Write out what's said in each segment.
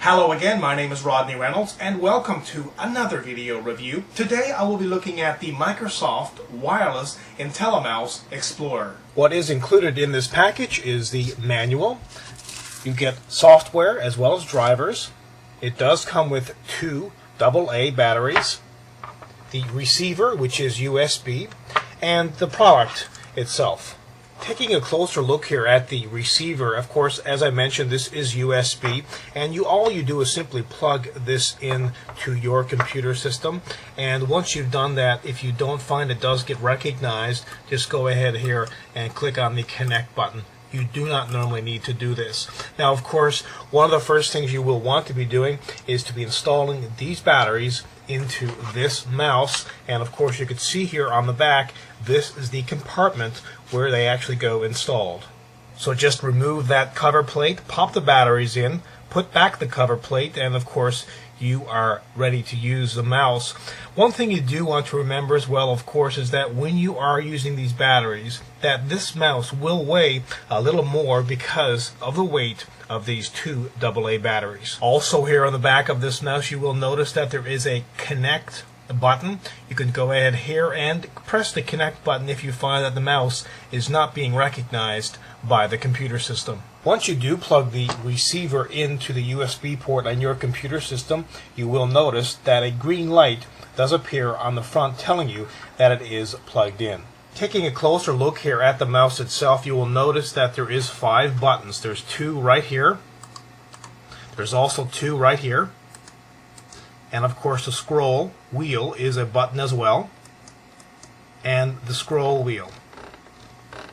Hello again, my name is Rodney Reynolds and welcome to another video review. Today I will be looking at the Microsoft Wireless IntelliMouse Explorer. What is included in this package is the manual. You get software as well as drivers. It does come with two AA batteries, the receiver, which is USB, and the product itself. Taking a closer look here at the receiver, of course, as I mentioned, this is USB, and all you do is simply plug this in to your computer system. And once you've done that, if you don't find it does get recognized, just go ahead here and click on the connect button. You do not normally need to do this. Now, of course, one of the first things you will want to be doing is to be installing these batteries into this mouse. And of course, you can see here on the back, this is the compartment where they actually go installed. So just remove that cover plate, pop the batteries in, put back the cover plate, and of course you are ready to use the mouse. One thing you do want to remember as well, of course, is that when you are using these batteries, that this mouse will weigh a little more because of the weight of these two AA batteries. Also here on the back of this mouse, you will notice that there is a connect button. You can go ahead here and press the connect button if you find that the mouse is not being recognized by the computer system. Once you do plug the receiver into the USB port on your computer system, you will notice that a green light does appear on the front telling you that it is plugged in. Taking a closer look here at the mouse itself, you will notice that there is 5 buttons. There's 2 right here. There's also 2 right here. And of course the scroll wheel is a button as well. And the scroll wheel.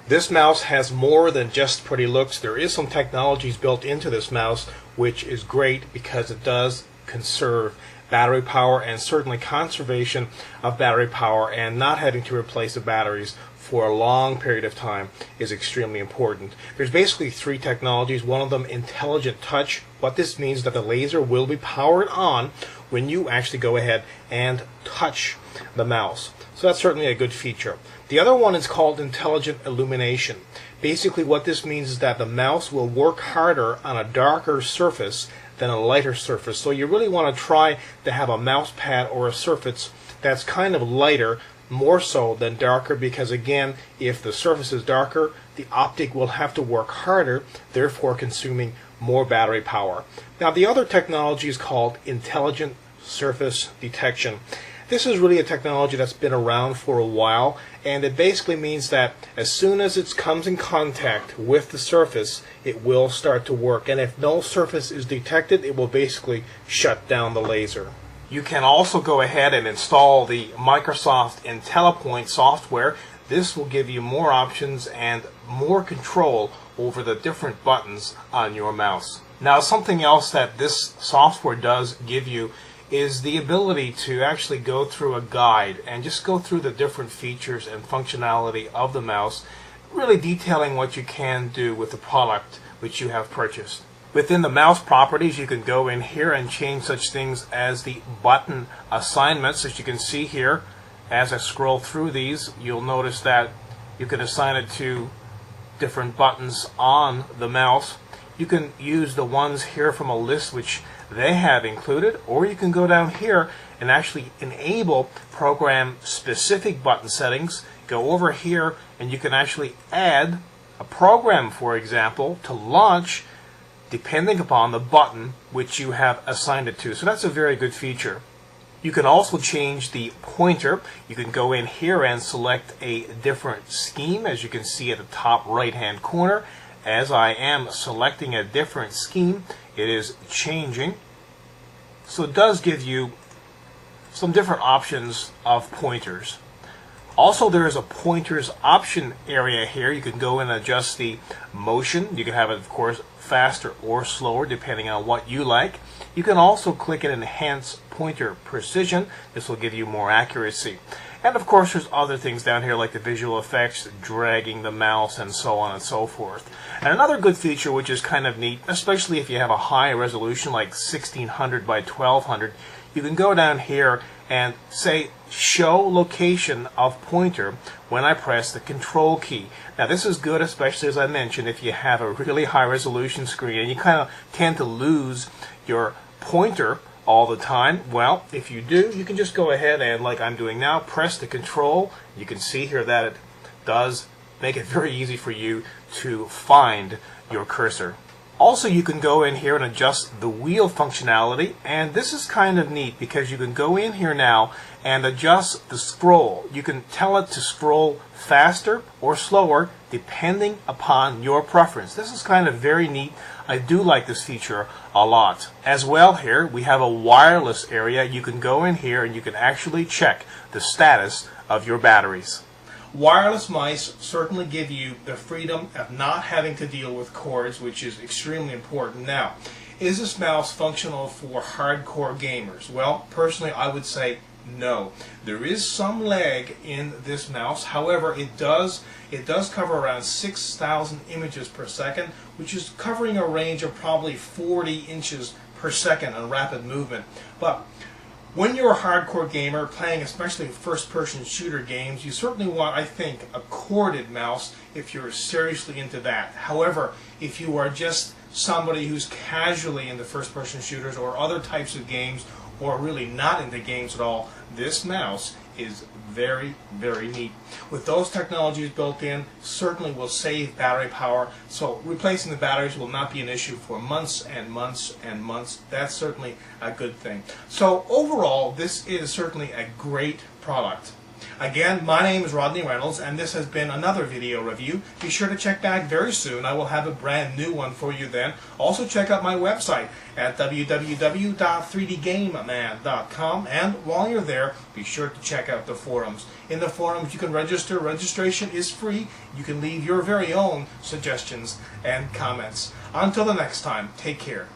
This mouse has more than just pretty looks. There is some technologies built into this mouse which is great because it does conserve battery power, and certainly conservation of battery power and not having to replace the batteries for a long period of time is extremely important. There's basically 3 technologies. One of them, Intelligent Touch. What this means is that the laser will be powered on when you actually go ahead and touch the mouse. So that's certainly a good feature. The other one is called Intelligent Illumination. Basically what this means is that the mouse will work harder on a darker surface than a lighter surface. So you really want to try to have a mouse pad or a surface that's kind of lighter, more so than darker, because again, if the surface is darker, the optic will have to work harder, therefore consuming more battery power. Now the other technology is called Intelligent Surface Detection. This is really a technology that's been around for a while, and it basically means that as soon as it comes in contact with the surface, it will start to work. And if no surface is detected, it will basically shut down the laser. You can also go ahead and install the Microsoft IntelliPoint software. This will give you more options and more control over the different buttons on your mouse. Now, something else that this software does give you is the ability to actually go through a guide and just go through the different features and functionality of the mouse, really detailing what you can do with the product which you have purchased. Within the mouse properties, you can go in here and change such things as the button assignments. As you can see here, as I scroll through these, you'll notice that you can assign it to different buttons on the mouse. You can use the ones here from a list which they have included, or you can go down here and actually enable program specific button settings. Go over here and you can actually add a program, for example, to launch depending upon the button which you have assigned it to. So that's a very good feature. You can also change the pointer. You can go in here and select a different scheme, as you can see at the top right hand corner. As I am selecting a different scheme, it is changing. So it does give you some different options of pointers. Also, there is a pointers option area here. You can go and adjust the motion. You can have it, of course, faster or slower depending on what you like. You can also click and enhance pointer precision. This will give you more accuracy. And of course, there's other things down here like the visual effects, dragging the mouse, and so on and so forth. And another good feature which is kind of neat, especially if you have a high resolution like 1600 by 1200, you can go down here and say show location of pointer when I press the control key. Now this is good, especially as I mentioned, if you have a really high resolution screen and you kind of tend to lose your pointer all the time. Well, if you do, you can just go ahead and, like I'm doing now, press the control. You can see here that it does make it very easy for you to find your cursor. Also, you can go in here and adjust the wheel functionality, and this is kind of neat because you can go in here now and adjust the scroll. You can tell it to scroll faster or slower depending upon your preference. This is kind of very neat. I do like this feature a lot. As well, here we have a wireless area. You can go in here and you can actually check the status of your batteries. Wireless mice certainly give you the freedom of not having to deal with cords, which is extremely important. Now, is this mouse functional for hardcore gamers? Well, personally, I would say no. There is some lag in this mouse. However, it does cover around 6,000 images per second, which is covering a range of probably 40 inches per second on rapid movement. But when you're a hardcore gamer playing especially first-person shooter games, you certainly want, I think, a corded mouse if you're seriously into that. However, if you are just somebody who's casually into first-person shooters or other types of games, or really not into games at all, this mouse is very, very neat. With those technologies built in, certainly will save battery power, so replacing the batteries will not be an issue for months and months and months. That's certainly a good thing. So overall, this is certainly a great product. Again, my name is Rodney Reynolds, and this has been another video review. Be sure to check back very soon. I will have a brand new one for you then. Also check out my website at www.3dgameman.com, and while you're there, be sure to check out the forums. In the forums you can register. Registration is free. You can leave your very own suggestions and comments. Until the next time, take care.